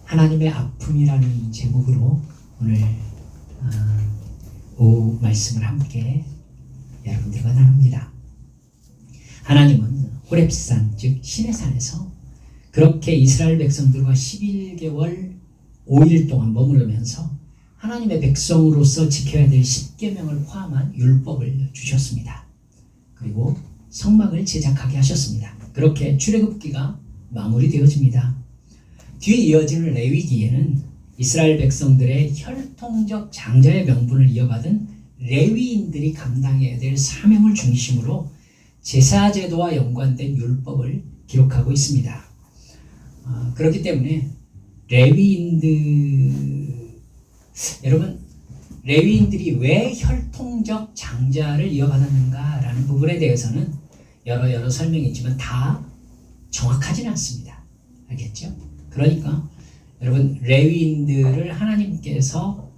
하나님의 아픔이라는 제목으로 오늘 오후 말씀을 함께 여러분들과 나눕니다. 하나님은 호렙산 즉 시내산에서 그렇게 이스라엘 백성들과 11개월 5일 동안 머무르면서 하나님의 백성으로서 지켜야 될 10계명을 포함한 율법을 주셨습니다. 그리고 성막을 제작하게 하셨습니다. 그렇게 출애굽기가 마무리되어집니다. 뒤에 이어지는 레위기에는 이스라엘 백성들의 혈통적 장자의 명분을 이어받은 레위인들이 감당해야 될 사명을 중심으로 제사제도와 연관된 율법을 기록하고 있습니다. 그렇기 때문에 여러분 레위인들이 왜 혈통적 장자를 이어받았는가라는 부분에 대해서는 여러 설명이 있지만 다 정확하지는 않습니다. 알겠죠? 그러니까 여러분 레위인들을 하나님께서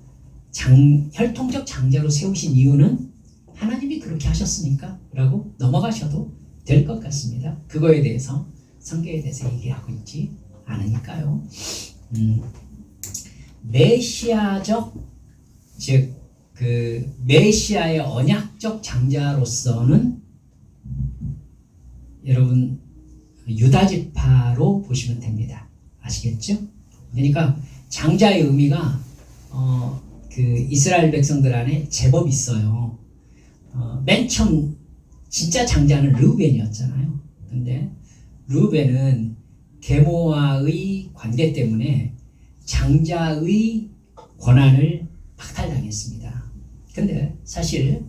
혈통적 장자로 세우신 이유는 하나님이 그렇게 하셨으니까 라고 넘어가셔도 될 것 같습니다. 그거에 대해서 성경에 대해서 얘기하고 있지 않으니까요. 메시아적 즉 그 메시아의 언약적 장자로서는 여러분 유다지파로 보시면 됩니다. 아시겠죠? 그러니까 장자의 의미가 그 이스라엘 백성들 안에 제법 있어요. 맨 처음 진짜 장자는 르우벤이었잖아요. 근데 르우벤은 계모와의 관계 때문에 장자의 권한을 박탈당했습니다. 근데 사실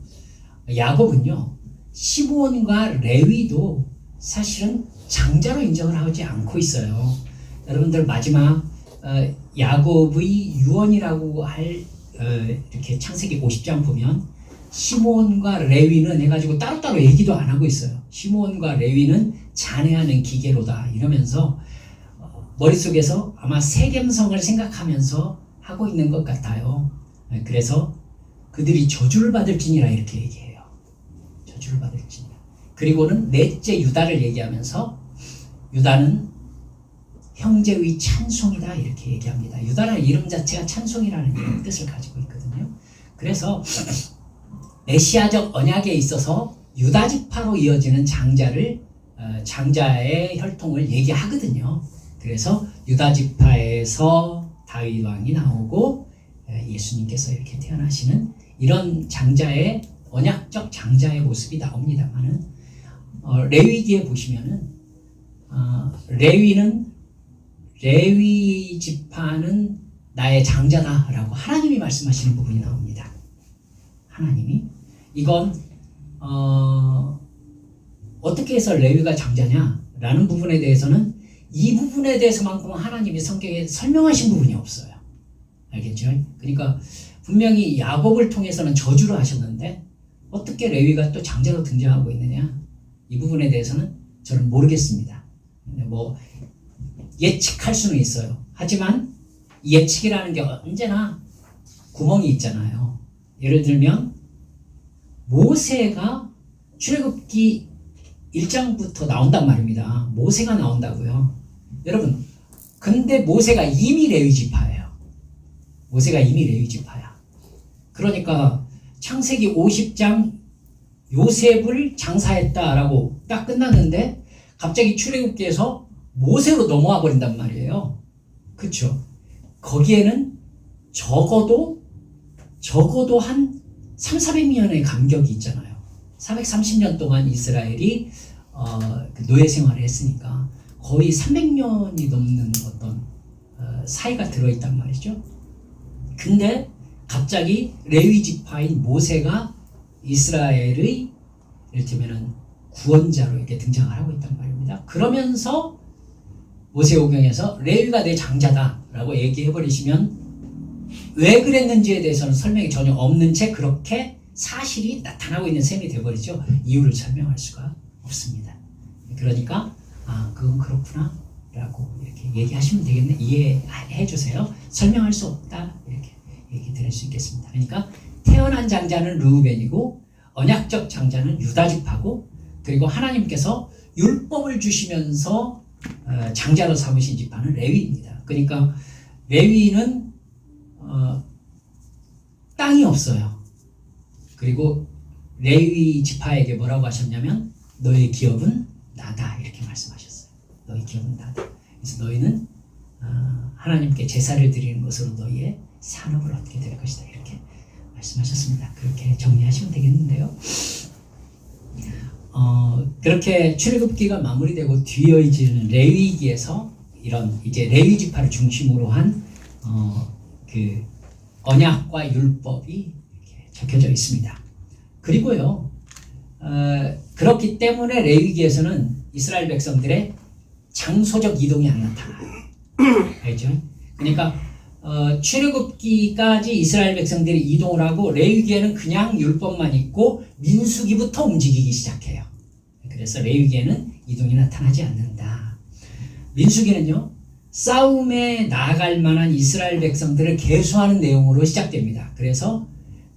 야곱은요 시므온과 레위도 사실은 장자로 인정을 하지 않고 있어요. 여러분들 마지막 야곱의 유언이라고 할 이렇게 창세기 50장 보면 시므온과 레위는 해가지고 따로따로 얘기도 안 하고 있어요. 시므온과 레위는 잔해하는 기계로다 이러면서 머릿속에서 아마 세겜성을 생각하면서 하고 있는 것 같아요. 그래서 그들이 저주를 받을지니라 이렇게 얘기해요. 저주를 받을지니라. 그리고는 넷째 유다를 얘기하면서 유다는 형제의 찬송이다 이렇게 얘기합니다. 유다라는 이름 자체가 찬송이라는 뜻을 가지고 있거든요. 그래서 메시아적 언약에 있어서 유다지파로 이어지는 장자의 혈통을 얘기하거든요. 그래서 유다지파에서 다윗 왕이 나오고 예수님께서 이렇게 태어나시는 이런 장자의 언약적 장자의 모습이 나옵니다만은 레위기에 보시면은 레위 지파는 나의 장자다라고 하나님이 말씀하시는 부분이 나옵니다. 하나님이 이건 어떻게 해서 레위가 장자냐라는 부분에 대해서는 이 부분에 대해서만큼 하나님이 성경에 설명하신 부분이 없어요. 알겠죠? 그러니까 분명히 야곱을 통해서는 저주를 하셨는데 어떻게 레위가 또 장자로 등장하고 있느냐 이 부분에 대해서는 저는 모르겠습니다. 뭐 예측할 수는 있어요. 하지만 예측이라는 게 언제나 구멍이 있잖아요. 예를 들면 모세가 출애굽기 1장부터 나온단 말입니다. 모세가 나온다고요. 여러분 근데 모세가 이미 레위지파예요. 모세가 이미 레위지파야. 그러니까 창세기 50장 요셉을 장사했다라고 딱 끝났는데 갑자기 출애굽기에서 모세로 넘어와 버린단 말이에요. 그렇죠? 거기에는 적어도 한 300~400년의 간격이 있잖아요. 430년 동안 이스라엘이 노예 생활을 했으니까 거의 300년이 넘는 어떤 사이가 들어있단 말이죠. 근데 갑자기 레위 지파인 모세가 이스라엘의 이를테면은 구원자로 이렇게 등장을 하고 있단 말입니다. 그러면서 모세오경에서 레위가 내 장자다라고 얘기해버리시면 왜 그랬는지에 대해서는 설명이 전혀 없는 채 그렇게 사실이 나타나고 있는 셈이 되어버리죠. 이유를 설명할 수가 없습니다. 그러니까 그건 그렇구나 라고 이렇게 얘기하시면 되겠네. 이해해 주세요. 설명할 수 없다 이렇게 얘기 드릴 수 있겠습니다. 그러니까 태어난 장자는 르우벤이고 언약적 장자는 유다지파고 그리고 하나님께서 율법을 주시면서 장자로 삼으신 지파는 레위입니다. 그러니까 레위는 땅이 없어요. 그리고 레위 지파에게 뭐라고 하셨냐면 너의 기업은 나다 이렇게 말씀하셨어요. 너의 기업은 나다. 그래서 너희는 하나님께 제사를 드리는 것으로 너희의 산업을 얻게 될 것이다 이렇게 말씀하셨습니다. 그렇게 정리하시면 되겠는데요. 그렇게 출애굽기가 마무리되고 뒤이어지는 레위기에서 이런 이제 레위 지파를 중심으로 한 그 언약과 율법이 이렇게 적혀져 있습니다. 그리고요, 그렇기 때문에 레위기에서는 이스라엘 백성들의 장소적 이동이 안 나타나요. 알죠? 그러니까 출애굽기까지 이스라엘 백성들이 이동을 하고 레위기에는 그냥 율법만 있고 민수기부터 움직이기 시작해요. 그래서 레위기에는 이동이 나타나지 않는다. 민수기는요, 싸움에 나아갈 만한 이스라엘 백성들을 계수하는 내용으로 시작됩니다. 그래서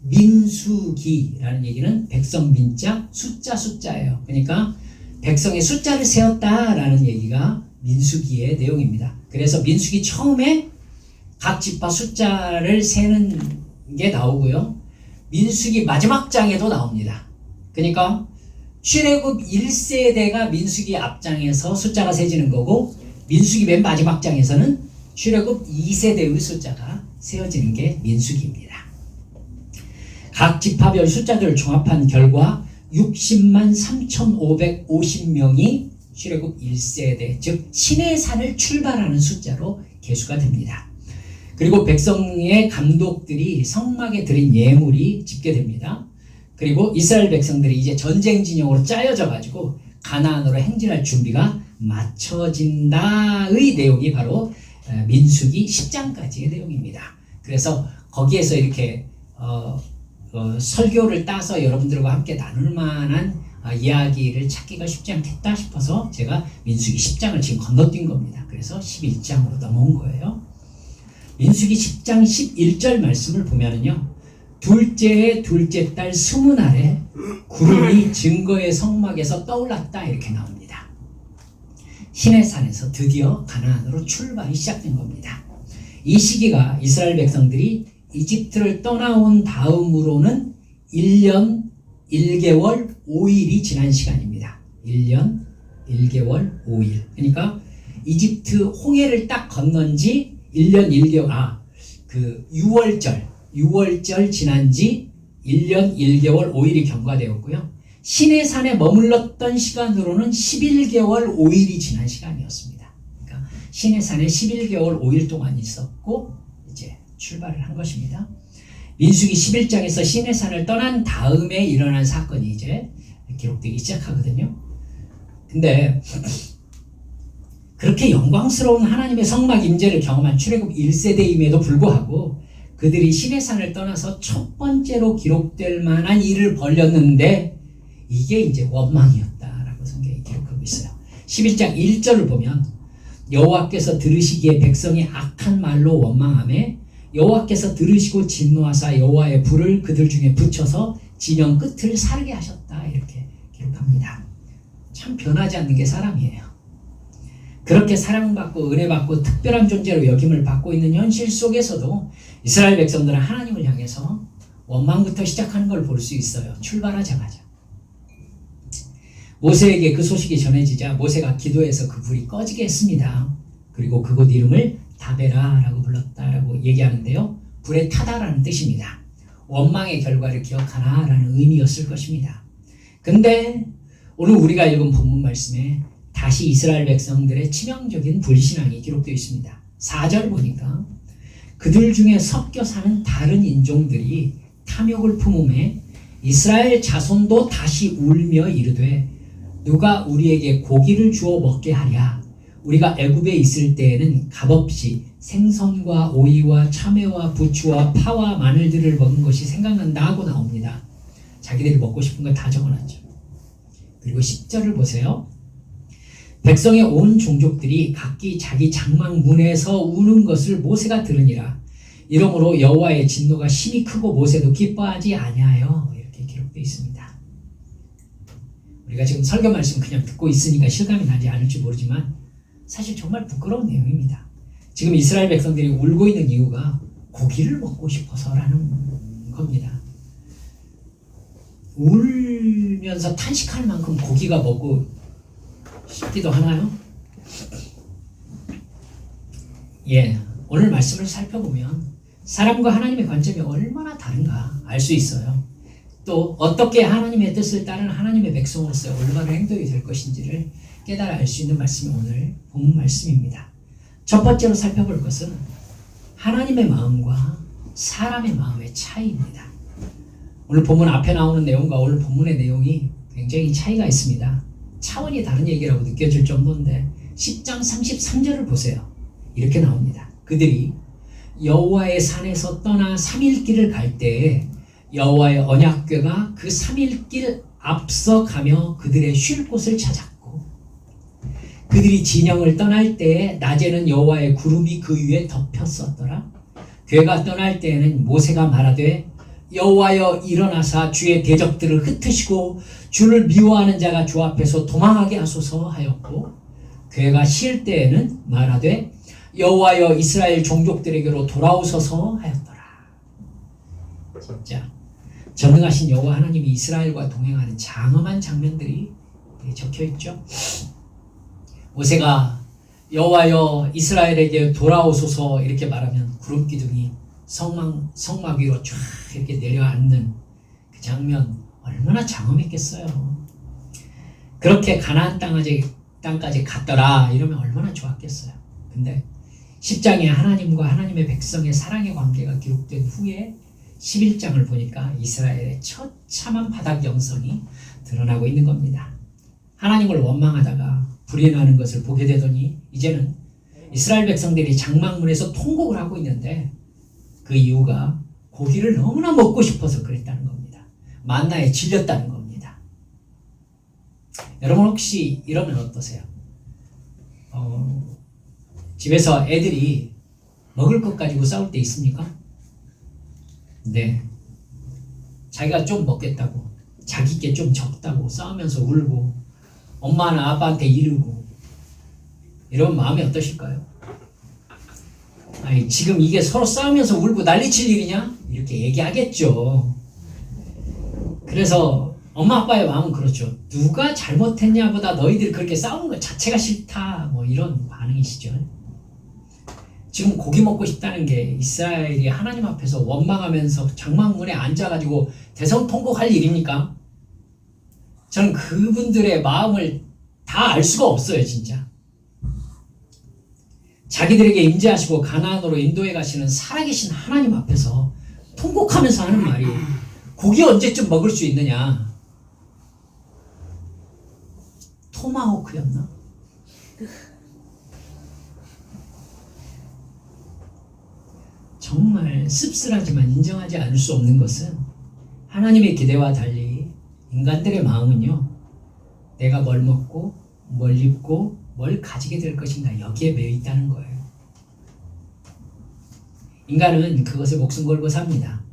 민수기라는 얘기는 백성 민자 숫자예요. 그러니까 백성의 숫자를 세웠다라는 얘기가 민수기의 내용입니다. 그래서 민수기 처음에 각 지파 숫자를 세는 게 나오고요. 민수기 마지막 장에도 나옵니다. 그러니까 출애굽 1세대가 민수기 앞장에서 숫자가 세지는 거고 민수기 맨 마지막 장에서는 출애굽 2세대의 숫자가 세워지는 게 민수기입니다. 각 지파별 숫자들을 종합한 결과 60만 3,550명이 출애굽 1세대, 즉 시내산을 출발하는 숫자로 계수가 됩니다. 그리고 백성의 감독들이 성막에 드린 예물이 집계됩니다. 그리고 이스라엘 백성들이 이제 전쟁 진영으로 짜여져 가지고 가나안으로 행진할 준비가 마쳐진다의 내용이 바로 민수기 10장까지의 내용입니다. 그래서 거기에서 이렇게 설교를 따서 여러분들과 함께 나눌 만한 이야기를 찾기가 쉽지 않겠다 싶어서 제가 민수기 10장을 지금 건너뛴 겁니다. 그래서 11장으로 넘어온 거예요. 민수기 10장 11절 말씀을 보면은요, 둘째의 둘째 달 스무날에 구름이 증거의 성막에서 떠올랐다 이렇게 나옵니다. 시내산에서 드디어 가나안으로 출발이 시작된 겁니다. 이 시기가 이스라엘 백성들이 이집트를 떠나온 다음으로는 1년 1개월 5일이 지난 시간입니다. 1년 1개월 5일. 그러니까 이집트 홍해를 딱 건넌 지 1년 1개월, 그 6월절 지난 지 1년 1개월 5일이 경과되었고요. 시내산에 머물렀던 시간으로는 11개월 5일이 지난 시간이었습니다. 그러니까 시내산에 11개월 5일 동안 있었고 이제 출발을 한 것입니다. 민수기 11장에서 시내산을 떠난 다음에 일어난 사건이 이제 기록되기 시작하거든요. 근데 그렇게 영광스러운 하나님의 성막 임재를 경험한 출애굽 1세대임에도 불구하고 그들이 시내산을 떠나서 첫 번째로 기록될 만한 일을 벌였는데 이게 이제 원망이었다라고 성경이 기록하고 있어요. 11장 1절을 보면 여호와께서 들으시기에 백성이 악한 말로 원망하며 여호와께서 들으시고 진노하사 여호와의 불을 그들 중에 붙여서 진영 끝을 사르게 하셨다 이렇게 기록합니다. 참 변하지 않는 게 사람이에요. 그렇게 사랑받고 은혜받고 특별한 존재로 여김을 받고 있는 현실 속에서도 이스라엘 백성들은 하나님을 향해서 원망부터 시작하는 걸 볼 수 있어요. 출발하자마자. 모세에게 그 소식이 전해지자 모세가 기도해서 그 불이 꺼지게 했습니다. 그리고 그곳 이름을 다베라라고 불렀다라고 얘기하는데요. 불에 타다라는 뜻입니다. 원망의 결과를 기억하나라는 의미였을 것입니다. 근데 오늘 우리가 읽은 본문 말씀에 다시 이스라엘 백성들의 치명적인 불신앙이 기록되어 있습니다. 4절 보니까 그들 중에 섞여 사는 다른 인종들이 탐욕을 품음에 이스라엘 자손도 다시 울며 이르되 누가 우리에게 고기를 주어 먹게 하랴. 우리가 애굽에 있을 때에는 값없이 생선과 오이와 참외와 부추와 파와 마늘들을 먹은 것이 생각난다 하고 나옵니다. 자기들이 먹고 싶은 거 다 적어놨죠. 그리고 10절을 보세요. 백성의 온 종족들이 각기 자기 장막 문에서 우는 것을 모세가 들으니라. 이러므로 여호와의 진노가 심히 크고 모세도 기뻐하지 아니하여 이렇게 기록되어 있습니다. 우리가 지금 설교 말씀 그냥 듣고 있으니까 실감이 나지 않을지 모르지만 사실 정말 부끄러운 내용입니다. 지금 이스라엘 백성들이 울고 있는 이유가 고기를 먹고 싶어서라는 겁니다. 울면서 탄식할 만큼 고기가 먹고 싶기도 하나요? 예, 오늘 말씀을 살펴보면 사람과 하나님의 관점이 얼마나 다른가 알 수 있어요. 또 어떻게 하나님의 뜻을 따르는 하나님의 백성으로서 올바른 행동이 될 것인지를 깨달아 알 수 있는 말씀이 오늘 본 말씀입니다. 첫 번째로 살펴볼 것은 하나님의 마음과 사람의 마음의 차이입니다. 오늘 본문 앞에 나오는 내용과 오늘 본문의 내용이 굉장히 차이가 있습니다. 차원이 다른 얘기라고 느껴질 정도인데 10장 33절을 보세요. 이렇게 나옵니다. 그들이 여호와의 산에서 떠나 3일 길을 갈 때에 여호와의 언약궤가 그 3일 길 앞서 가며 그들의 쉴 곳을 찾았고 그들이 진영을 떠날 때에 낮에는 여호와의 구름이 그 위에 덮였었더라. 궤가 떠날 때에는 모세가 말하되 여호와여 일어나사 주의 대적들을 흩으시고 주를 미워하는 자가 주 앞에서 도망하게 하소서 하였고 궤가 쉴 때에는 말하되 여호와여 이스라엘 종족들에게로 돌아오소서 하였더라. 자, 전능하신 여호와 하나님이 이스라엘과 동행하는 장엄한 장면들이 적혀 있죠. 모세가 여호와여 이스라엘에게 돌아오소서 이렇게 말하면 구름 기둥이 성막 위로 쫙 이렇게 내려앉는 그 장면 얼마나 장엄했겠어요. 그렇게 가나안 땅까지 갔더라 이러면 얼마나 좋았겠어요. 근데 10장에 하나님과 하나님의 백성의 사랑의 관계가 기록된 후에 11장을 보니까 이스라엘의 처참한 바닥 영성이 드러나고 있는 겁니다. 하나님을 원망하다가 불이 나는 것을 보게 되더니 이제는 이스라엘 백성들이 장막문에서 통곡을 하고 있는데 그 이유가 고기를 너무나 먹고 싶어서 그랬다는 겁니다. 만나에 질렸다는 겁니다. 여러분 혹시 이러면 어떠세요? 집에서 애들이 먹을 것 가지고 싸울 때 있습니까? 네. 자기가 좀 먹겠다고 자기께 좀 적다고 싸우면서 울고 엄마는 아빠한테 이르고 이러면 마음이 어떠실까요? 아니 지금 이게 서로 싸우면서 울고 난리칠 일이냐? 이렇게 얘기하겠죠. 그래서 엄마 아빠의 마음은 그렇죠. 누가 잘못했냐보다 너희들이 그렇게 싸우는 것 자체가 싫다 뭐 이런 반응이시죠. 지금 고기 먹고 싶다는 게 이스라엘이 하나님 앞에서 원망하면서 장막문에 앉아가지고 대성통곡할 일입니까? 저는 그분들의 마음을 다 알 수가 없어요. 진짜 자기들에게 임재하시고 가나안으로 인도해 가시는 살아계신 하나님 앞에서 통곡하면서 하는 말이 고기 언제쯤 먹을 수 있느냐. 토마호크였나? 정말 씁쓸하지만 인정하지 않을 수 없는 것은 하나님의 기대와 달리 인간들의 마음은요, 내가 뭘 먹고 뭘 입고 뭘 가지게 될 것인가 여기에 매여 있다는 거예요. 인간은 그것을 목숨 걸고 삽니다.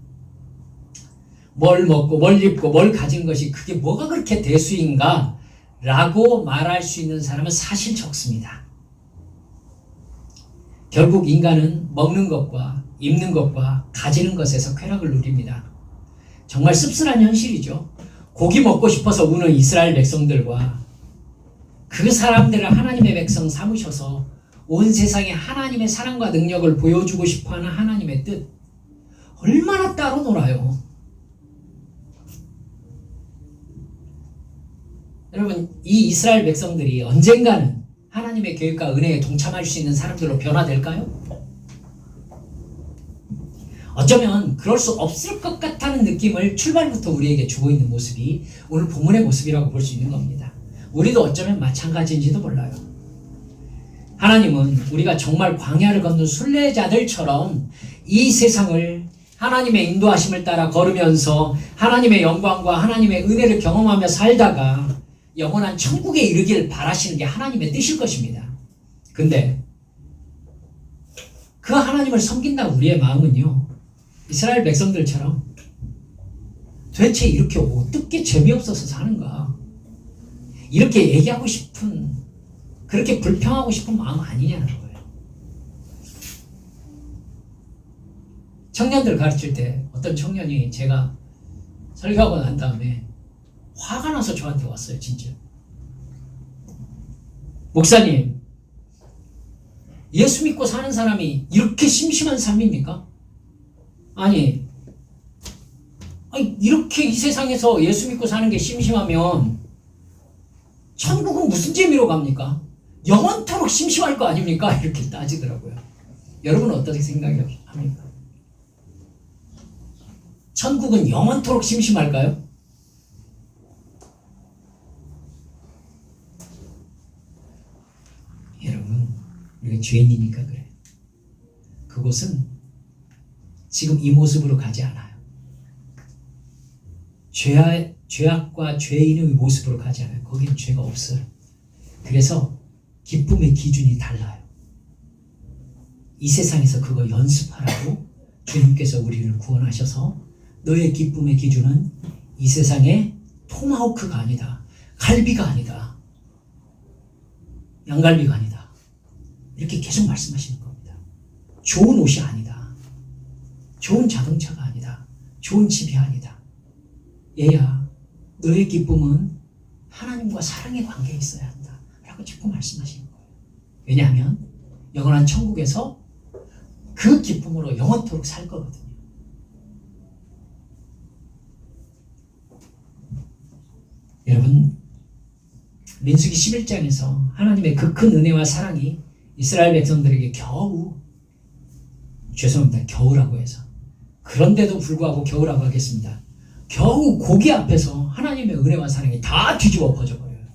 뭘 먹고 뭘 입고 뭘 가진 것이 그게 뭐가 그렇게 대수인가 라고 말할 수 있는 사람은 사실 적습니다. 결국 인간은 먹는 것과 입는 것과 가지는 것에서 쾌락을 누립니다. 정말 씁쓸한 현실이죠. 고기 먹고 싶어서 우는 이스라엘 백성들과 그 사람들을 하나님의 백성 삼으셔서 온 세상에 하나님의 사랑과 능력을 보여주고 싶어하는 하나님의 뜻 얼마나 따로 놀아요. 여러분 이 이스라엘 백성들이 언젠가는 하나님의 계획과 은혜에 동참할 수 있는 사람들로 변화될까요? 어쩌면 그럴 수 없을 것 같다는 느낌을 출발부터 우리에게 주고 있는 모습이 오늘 본문의 모습이라고 볼 수 있는 겁니다. 우리도 어쩌면 마찬가지인지도 몰라요. 하나님은 우리가 정말 광야를 걷는 순례자들처럼 이 세상을 하나님의 인도하심을 따라 걸으면서 하나님의 영광과 하나님의 은혜를 경험하며 살다가 영원한 천국에 이르길 바라시는 게 하나님의 뜻일 것입니다. 근데 그 하나님을 섬긴다 우리의 마음은요, 이스라엘 백성들처럼 도대체 이렇게 어떻게 재미없어서 사는가, 이렇게 얘기하고 싶은, 그렇게 불평하고 싶은 마음 아니냐는 거예요. 청년들 가르칠 때 어떤 청년이 제가 설교하고 난 다음에 화가 나서 저한테 왔어요. 진짜. 목사님, 예수 믿고 사는 사람이 이렇게 심심한 삶입니까? 아니 이렇게 이 세상에서 예수 믿고 사는 게 심심하면 천국은 무슨 재미로 갑니까? 영원토록 심심할 거 아닙니까? 이렇게 따지더라고요. 여러분은 어떻게 생각합니까? 천국은 영원토록 심심할까요? 여러분, 우리가 죄인이니까 그래요. 그곳은 지금 이 모습으로 가지 않아요. 죄악과 죄인의 모습으로 가지 않아요. 거기는 죄가 없어요. 그래서 기쁨의 기준이 달라요. 이 세상에서 그거 연습하라고 주님께서 우리를 구원하셔서 너의 기쁨의 기준은 이 세상의 토마호크가 아니다. 갈비가 아니다. 양갈비가 아니다. 이렇게 계속 말씀하시는 겁니다. 좋은 옷이 아니다. 좋은 자동차가 아니다. 좋은 집이 아니다. 얘야, 너의 기쁨은 하나님과 사랑의 관계에 있어야 한다. 라고 자꾸 말씀하시는 거예요. 왜냐하면 영원한 천국에서 그 기쁨으로 영원토록 살 거거든요. 여러분, 민수기 11장에서 하나님의 그 큰 은혜와 사랑이 이스라엘 백성들에게 겨우라고 해서 그런데도 불구하고 겨우라고 하겠습니다. 겨우 고기 앞에서 하나님의 은혜와 사랑이 다 뒤집어 엎어져 버려요.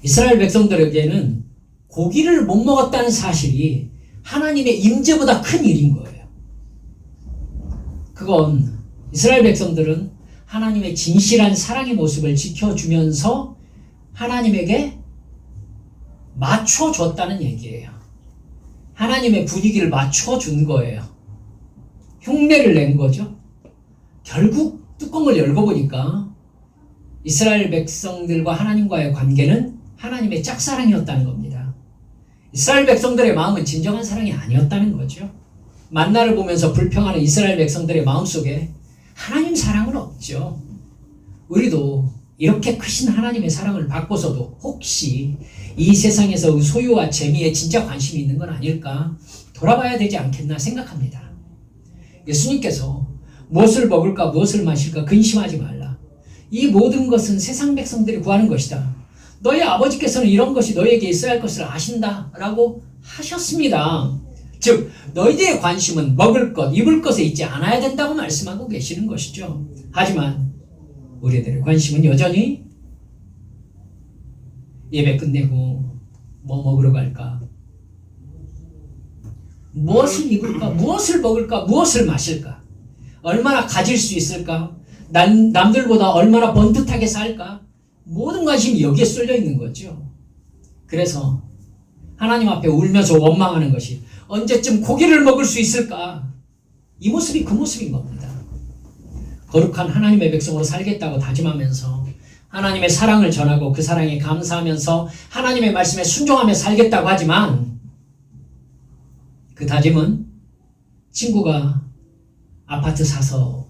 이스라엘 백성들에게는 고기를 못 먹었다는 사실이 하나님의 임재보다 큰 일인 거예요. 그건 이스라엘 백성들은 하나님의 진실한 사랑의 모습을 지켜주면서 하나님에게 맞춰줬다는 얘기예요. 하나님의 분위기를 맞춰준 거예요. 흉내를 낸 거죠. 결국 뚜껑을 열고 보니까 이스라엘 백성들과 하나님과의 관계는 하나님의 짝사랑이었다는 겁니다. 이스라엘 백성들의 마음은 진정한 사랑이 아니었다는 거죠. 만나를 보면서 불평하는 이스라엘 백성들의 마음속에 하나님 사랑은 없죠. 우리도 이렇게 크신 하나님의 사랑을 받고서도 혹시 이 세상에서 소유와 재미에 진짜 관심이 있는 건 아닐까 돌아봐야 되지 않겠나 생각합니다. 예수님께서 무엇을 먹을까 무엇을 마실까 근심하지 말라. 이 모든 것은 세상 백성들이 구하는 것이다. 너희 아버지께서는 이런 것이 너희에게 있어야 할 것을 아신다 라고 하셨습니다. 즉 너희들의 관심은 먹을 것, 입을 것에 있지 않아야 된다고 말씀하고 계시는 것이죠. 하지만 우리들의 관심은 여전히 예배 끝내고 뭐 먹으러 갈까, 무엇을 입을까, 무엇을 먹을까, 무엇을 마실까, 얼마나 가질 수 있을까, 남들보다 얼마나 번듯하게 살까, 모든 관심이 여기에 쏠려 있는 거죠. 그래서 하나님 앞에 울면서 원망하는 것이 언제쯤 고기를 먹을 수 있을까? 이 모습이 그 모습인 겁니다. 거룩한 하나님의 백성으로 살겠다고 다짐하면서 하나님의 사랑을 전하고 그 사랑에 감사하면서 하나님의 말씀에 순종하며 살겠다고 하지만 그 다짐은 친구가 아파트 사서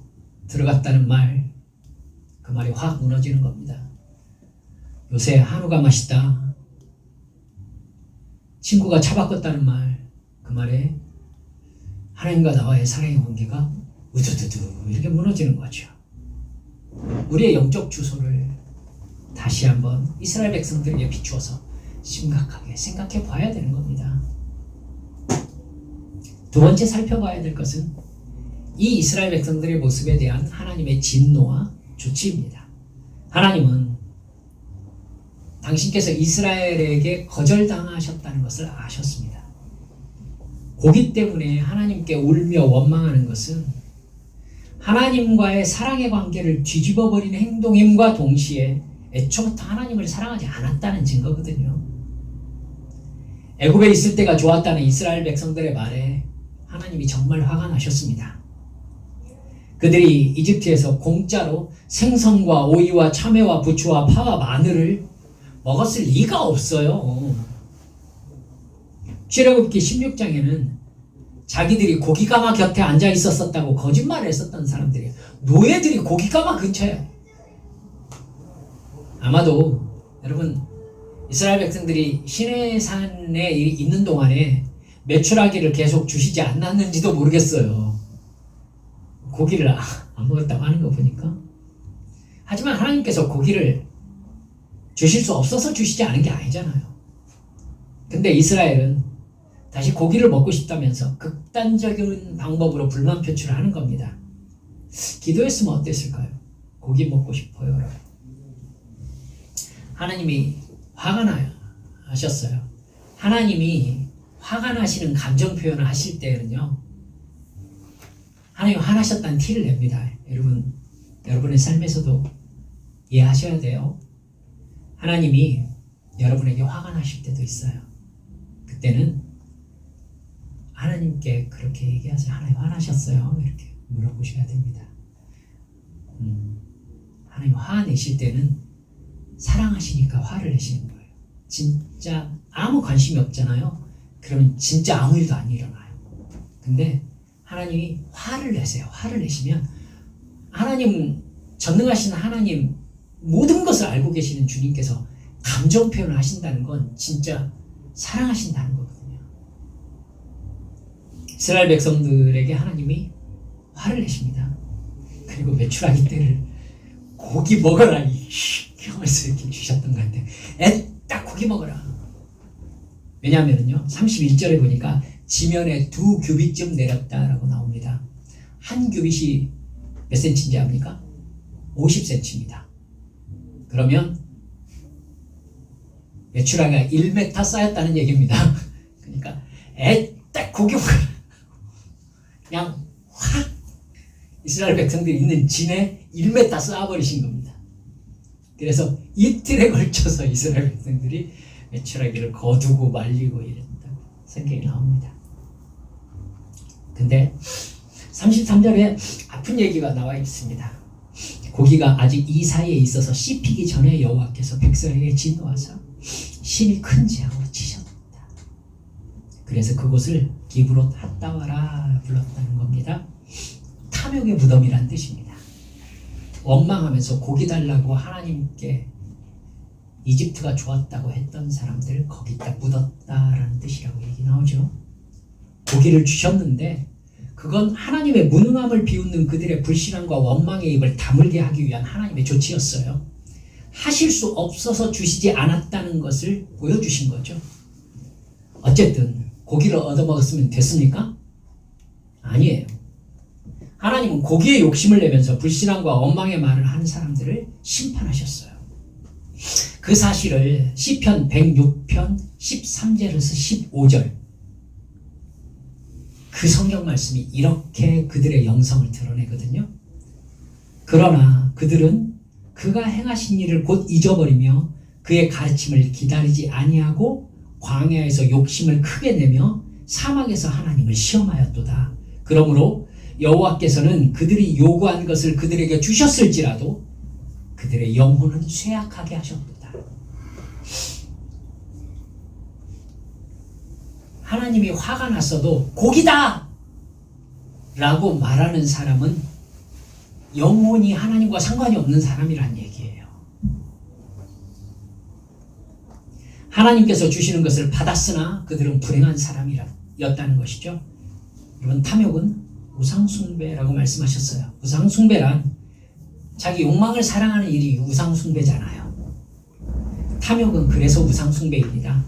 들어갔다는 말, 그 말이 확 무너지는 겁니다. 요새 한우가 맛있다. 친구가 차 바꿨다는 말, 그 말에 하나님과 나와의 사랑의 관계가 우두두두 이렇게 무너지는 거죠. 우리의 영적 주소를 다시 한번 이스라엘 백성들에게 비추어서 심각하게 생각해 봐야 되는 겁니다. 두 번째 살펴봐야 될 것은 이 이스라엘 백성들의 모습에 대한 하나님의 진노와 조치입니다. 하나님은 당신께서 이스라엘에게 거절당하셨다는 것을 아셨습니다. 고기 때문에 하나님께 울며 원망하는 것은 하나님과의 사랑의 관계를 뒤집어버리는 행동임과 동시에 애초부터 하나님을 사랑하지 않았다는 증거거든요. 애굽에 있을 때가 좋았다는 이스라엘 백성들의 말에 하나님이 정말 화가 나셨습니다. 그들이 이집트에서 공짜로 생선과 오이와 참외와 부추와 파와 마늘을 먹었을 리가 없어요. 출애굽기 16장에는 자기들이 고기가마 곁에 앉아 있었다고 거짓말을 했었던 사람들이에요. 노예들이 고기가마 근처에. 아마도 여러분 이스라엘 백성들이 시내산에 있는 동안에 메추라기를 계속 주시지 않았는지도 모르겠어요. 고기를 안 먹었다고 하는 거 보니까. 하지만 하나님께서 고기를 주실 수 없어서 주시지 않은 게 아니잖아요. 근데 이스라엘은 다시 고기를 먹고 싶다면서 극단적인 방법으로 불만 표출을 하는 겁니다. 기도했으면 어땠을까요? 고기 먹고 싶어요. 하나님이 화가 나셨어요. 하나님이 화가 나시는 감정 표현을 하실 때는요, 하나님 화나셨다는 티를 냅니다. 여러분의 삶에서도 이해하셔야 돼요. 하나님이 여러분에게 화가 나실 때도 있어요. 그때는 하나님께 그렇게 얘기하세요. 하나님 화나셨어요? 이렇게 물어보셔야 됩니다. 하나님 화 내실 때는 사랑하시니까 화를 내시는 거예요. 진짜 아무 관심이 없잖아요. 그러면 진짜 아무 일도 안 일어나요. 근데 하나님이 화를 내세요. 화를 내시면 하나님, 전능하신 하나님, 모든 것을 알고 계시는 주님께서 감정 표현을 하신다는 건 진짜 사랑하신다는 거거든요. 이스라엘 백성들에게 하나님이 화를 내십니다. 그리고 메추라기 떼를 고기 먹어라 하면서 이렇게 주셨던 것 같아요. 딱 고기 먹어라. 왜냐하면요 31절에 보니까 지면에 2규빗쯤 내렸다라고 나옵니다. 한 규빗이 몇 센치인지 압니까? 50cm입니다. 그러면 메추라기가 1m 쌓였다는 얘기입니다. 그러니까 딱 고기 먹어라. 그냥 확 이스라엘 백성들이 있는 진에 1m 쌓아버리신 겁니다. 그래서 이틀에 걸쳐서 이스라엘 백성들이 메추라기를 거두고 말리고 이랬다고 성경에 나옵니다. 근데 33절에 아픈 얘기가 나와 있습니다. 고기가 아직 이 사이에 있어서 씹히기 전에 여호와께서 백성에게 진노하사 심히 큰 재앙으로 치셨다. 그래서 그곳을 기브롯 핫다와라 불렀다는 겁니다. 탐욕의 무덤이란 뜻입니다. 원망하면서 고기 달라고 하나님께 이집트가 좋았다고 했던 사람들 거기다 묻었다라는 뜻이라고 얘기 나오죠. 고기를 주셨는데 그건 하나님의 무능함을 비웃는 그들의 불신앙과 원망의 입을 다물게 하기 위한 하나님의 조치였어요. 하실 수 없어서 주시지 않았다는 것을 보여주신 거죠. 어쨌든 고기를 얻어먹었으면 됐습니까? 아니에요. 하나님은 고기에 욕심을 내면서 불신앙과 원망의 말을 하는 사람들을 심판하셨어요. 그 사실을 시편 106편 13절에서 15절 그 성경 말씀이 이렇게 그들의 영성을 드러내거든요. 그러나 그들은 그가 행하신 일을 곧 잊어버리며 그의 가르침을 기다리지 아니하고 광야에서 욕심을 크게 내며 사막에서 하나님을 시험하였도다. 그러므로 여호와께서는 그들이 요구한 것을 그들에게 주셨을지라도 그들의 영혼은 쇠약하게 하셨도다. 하나님이 화가 났어도 고기다! 라고 말하는 사람은 영혼이 하나님과 상관이 없는 사람이란 얘기예요. 하나님께서 주시는 것을 받았으나 그들은 불행한 사람이었다는 것이죠. 여러분, 탐욕은 우상숭배라고 말씀하셨어요. 우상숭배란 자기 욕망을 사랑하는 일이 우상숭배잖아요. 탐욕은 그래서 우상숭배입니다.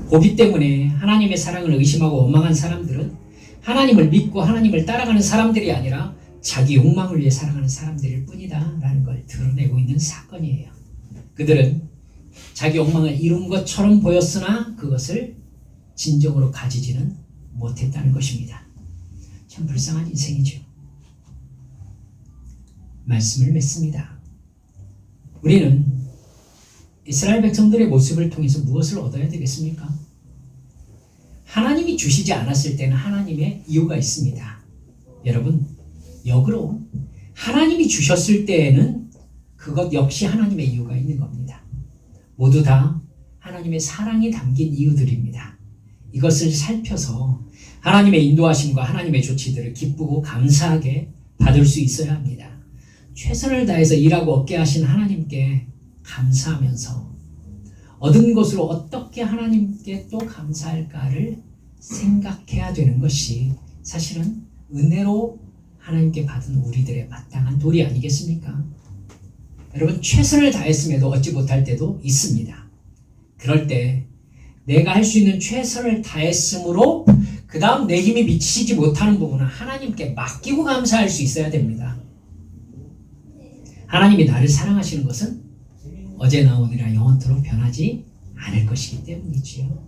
고기 때문에 하나님의 사랑을 의심하고 원망한 사람들은 하나님을 믿고 하나님을 따라가는 사람들이 아니라 자기 욕망을 위해 살아가는 사람들일 뿐이다 라는 걸 드러내고 있는 사건이에요. 그들은 자기 욕망을 이룬 것처럼 보였으나 그것을 진정으로 가지지는 못했다는 것입니다. 참 불쌍한 인생이죠. 말씀을 맺습니다. 우리는 이스라엘 백성들의 모습을 통해서 무엇을 얻어야 되겠습니까? 하나님이 주시지 않았을 때는 하나님의 이유가 있습니다. 여러분, 역으로 하나님이 주셨을 때에는 그것 역시 하나님의 이유가 있는 겁니다. 모두 다 하나님의 사랑이 담긴 이유들입니다. 이것을 살펴서 하나님의 인도하심과 하나님의 조치들을 기쁘고 감사하게 받을 수 있어야 합니다. 최선을 다해서 일하고 얻게 하신 하나님께 감사하면서 얻은 것으로 어떻게 하나님께 또 감사할까를 생각해야 되는 것이 사실은 은혜로 하나님께 받은 우리들의 마땅한 도리 아니겠습니까? 여러분, 최선을 다했음에도 얻지 못할 때도 있습니다. 그럴 때 내가 할 수 있는 최선을 다했으므로 그 다음 내 힘이 미치지 못하는 부분은 하나님께 맡기고 감사할 수 있어야 됩니다. 하나님이 나를 사랑하시는 것은 어제나 오늘이나 영원토록 변하지 않을 것이기 때문이지요.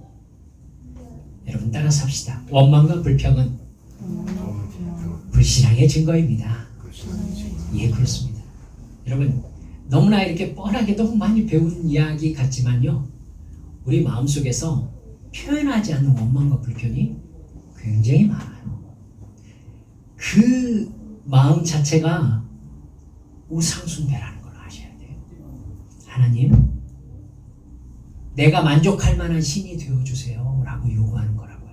여러분, 따라서 합시다. 원망과 불평은 불신앙의 증거입니다. 예, 그렇습니다. 여러분, 너무나 이렇게 뻔하게 너무 많이 배운 이야기 같지만요, 우리 마음속에서 표현하지 않는 원망과 불평이 굉장히 많아요. 그 마음 자체가 우상숭배라는 걸 아셔야 돼요. 하나님, 내가 만족할 만한 신이 되어주세요 라고 요구하는 거라고요.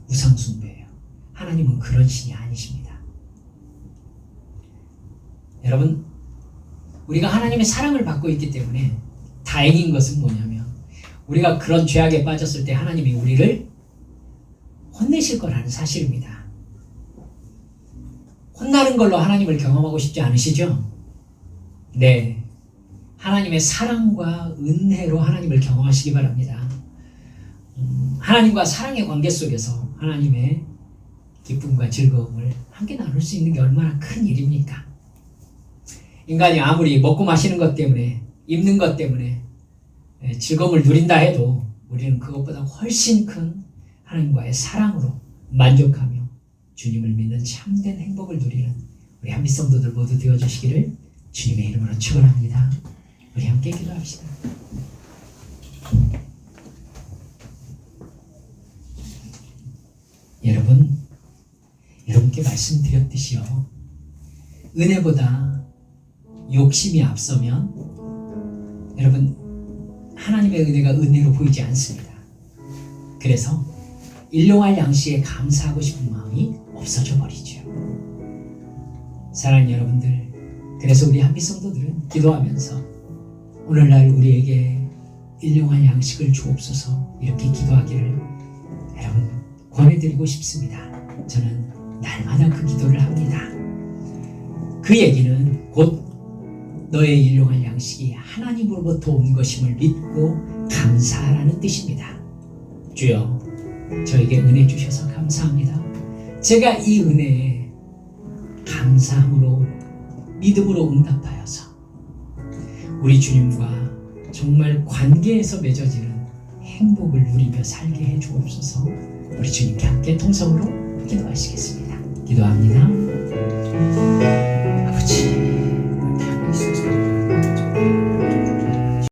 우상숭배예요. 하나님은 그런 신이 아니십니다. 여러분, 우리가 하나님의 사랑을 받고 있기 때문에 다행인 것은 뭐냐면, 우리가 그런 죄악에 빠졌을 때 하나님이 우리를 혼내실 거라는 사실입니다. 혼나는 걸로 하나님을 경험하고 싶지 않으시죠? 네, 하나님의 사랑과 은혜로 하나님을 경험하시기 바랍니다. 하나님과 사랑의 관계 속에서 하나님의 기쁨과 즐거움을 함께 나눌 수 있는 게 얼마나 큰 일입니까? 인간이 아무리 먹고 마시는 것 때문에, 입는 것 때문에 즐거움을 누린다 해도 우리는 그것보다 훨씬 큰 하나님과의 사랑으로 만족하며 주님을 믿는 참된 행복을 누리는 우리 한빛 성도들 모두 되어주시기를 주님의 이름으로 축원합니다. 우리 함께 기도합시다. 여러분께 말씀드렸듯이요, 은혜보다 욕심이 앞서면 여러분, 하나님의 은혜가 은혜로 보이지 않습니다. 그래서 일용할 양식에 감사하고 싶은 마음이 없어져 버리죠. 사랑하는 여러분들, 그래서 우리 한빛 성도들은 기도하면서 오늘날 우리에게 일용할 양식을 주옵소서 이렇게 기도하기를 여러분 권해드리고 싶습니다. 저는 날마다 그 기도를 합니다. 그 얘기는 곧 너의 일용할 양식이 하나님으로부터 온 것임을 믿고 감사하라는 뜻입니다. 주여, 저에게 은혜 주셔서 감사합니다. 제가 이 은혜에 감사함으로 믿음으로 응답하여서 우리 주님과 정말 관계에서 맺어지는 행복을 누리며 살게 해 주옵소서. 우리 주님께 함께 통성으로 기도하시겠습니다. 기도합니다. 아버지,